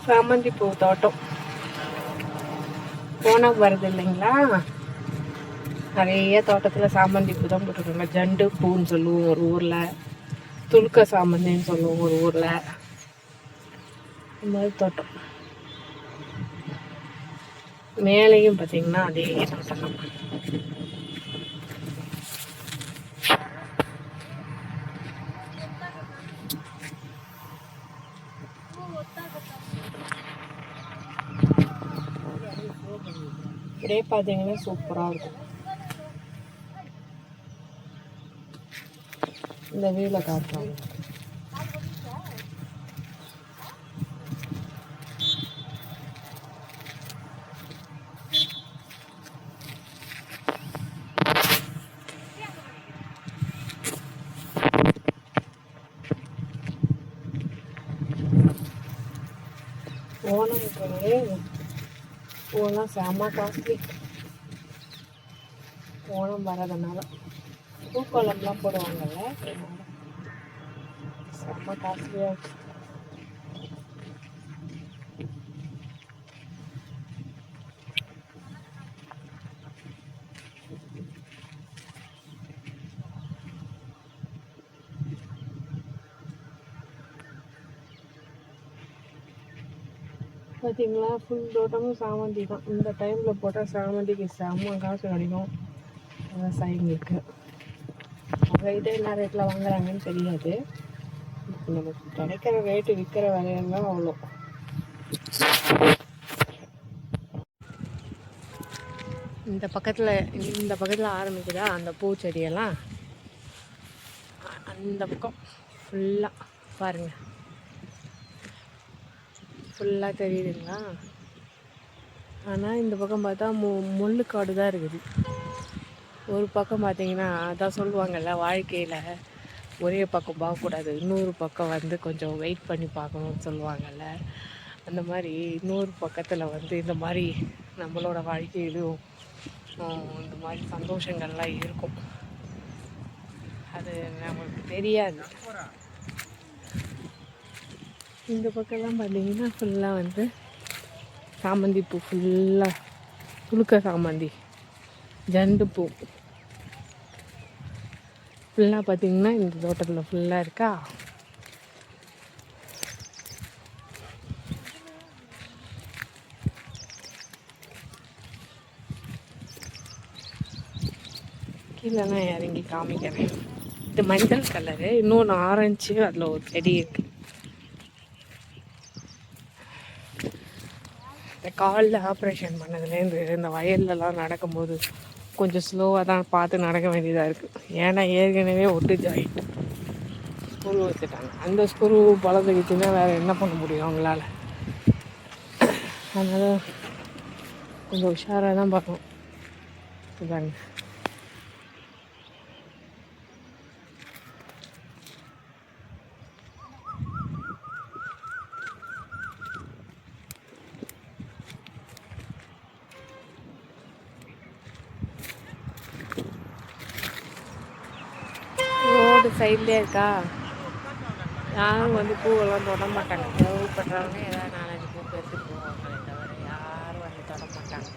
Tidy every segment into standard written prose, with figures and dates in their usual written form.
சாமந்தி பூ தோட்டம். ஓணம் வருது இல்லைங்களா, நிறைய தோட்டத்தில் சாமந்தி பூ தான் போட்டிருக்காங்க. ஜண்டு பூன்னு சொல்லுவோம் ஒரு ஊரில், துளுக்க சாமந்தின்னு சொல்லுவோம் ஒரு ஊரில். இந்த மாதிரி தோட்டம். மேலேயும் பார்த்தீங்கன்னா அதே தோட்டம் தான். இப்படியே பார்த்தீங்கன்னா சூப்பராக இருக்கும். இந்த வீல காட்டுறாங்க. ஓணம்க்கு பூவெல்லாம் செம்ம காஸ்ட்லி. ஓணம் வரதுனால பூக்கோளம்லாம் போடுவாங்கல்ல, செம்ம காஸ்ட்லியாக இருக்கு. பார்த்தீங்களா, ஃபுல் தோட்டமும் சாமந்தி தான். இந்த டைமில் போட்டால் சாமந்திக்கு செம்ம காசு கிடைக்கும் விவசாயிங்களுக்கு. அதை இதை என்ன ரேட்டில் வாங்குறாங்கன்னு தெரியாது. நமக்கு கிடைக்கிற ரேட்டு, விற்கிற விலையெல்லாம் அவ்வளோ. இந்த பக்கத்தில் ஆரம்பிக்குதா அந்த பூச்செடியெல்லாம், அந்த பக்கம் ஃபுல்லாக பாருங்கள், ஃபுல்லாக தெரியுதுங்களா. ஆனால் இந்த பக்கம் பார்த்தா முள்ளுக்காடு தான் இருக்குது. ஒரு பக்கம் பார்த்தீங்கன்னா அதான் சொல்லுவாங்கள்ல, வாழ்க்கையில் ஒரே பக்கம் பார்க்கக்கூடாது, இன்னொரு பக்கம் வந்து கொஞ்சம் வெயிட் பண்ணி பார்க்கணுன்னு சொல்லுவாங்கள்ல. அந்த மாதிரி இன்னொரு பக்கத்தில் வந்து இந்த மாதிரி நம்மளோட வாழ்க்கையிலும் இந்த மாதிரி சந்தோஷங்கள்லாம் இருக்கும். அது நம்மளுக்கு தெரியாது. இந்த பக்கம்லாம் பார்த்தீங்கன்னா ஃபுல்லாக வந்து சாமந்தி பூ, ஃபுல்லாக துளுக்க சாமந்தி, ஜண்டு பூ ஃபுல்லாக பார்த்தீங்கன்னா இந்த தோட்டத்தில் ஃபுல்லாக இருக்கா. கீழே இறங்கி காமிக்கிறேன். இது மஞ்சள் கலரு, இன்னொன்று ஆரஞ்சு, அதில் ஒரு செடி இருக்குது. இந்த காலில் ஆப்ரேஷன் பண்ணதுலேருந்து இந்த வயல்லலாம் நடக்கும்போது கொஞ்சம் ஸ்லோவாக தான் பார்த்து நடக்க வேண்டியதாக இருக்குது. ஏன்னா ஏற்கனவே ஒட்டு ஜாயிண்ட் ஸ்க்ரூ வச்சுட்டாங்க. அந்த ஸ்க்ரூ பழத்துக்கிச்சுன்னா வேறு என்ன பண்ண முடியும் அவங்களால. அதனால் கொஞ்சம் உஷாராக தான் பார்க்கணும். இதாங்க ரோடு சைட்லேயே இருக்கா. யாரும் வந்து பூவெல்லாம் தொட மாட்டாங்க. தேவைப்படுறவங்க ஏதாவது 4-5 பூ எடுத்துட்டு போவாங்களே தவிர யாரும் வந்து தொட மாட்டாங்க.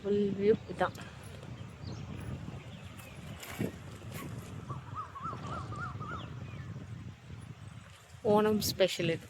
ஃபுல் வியூ தான். ஓணம் ஸ்பெஷல் இது.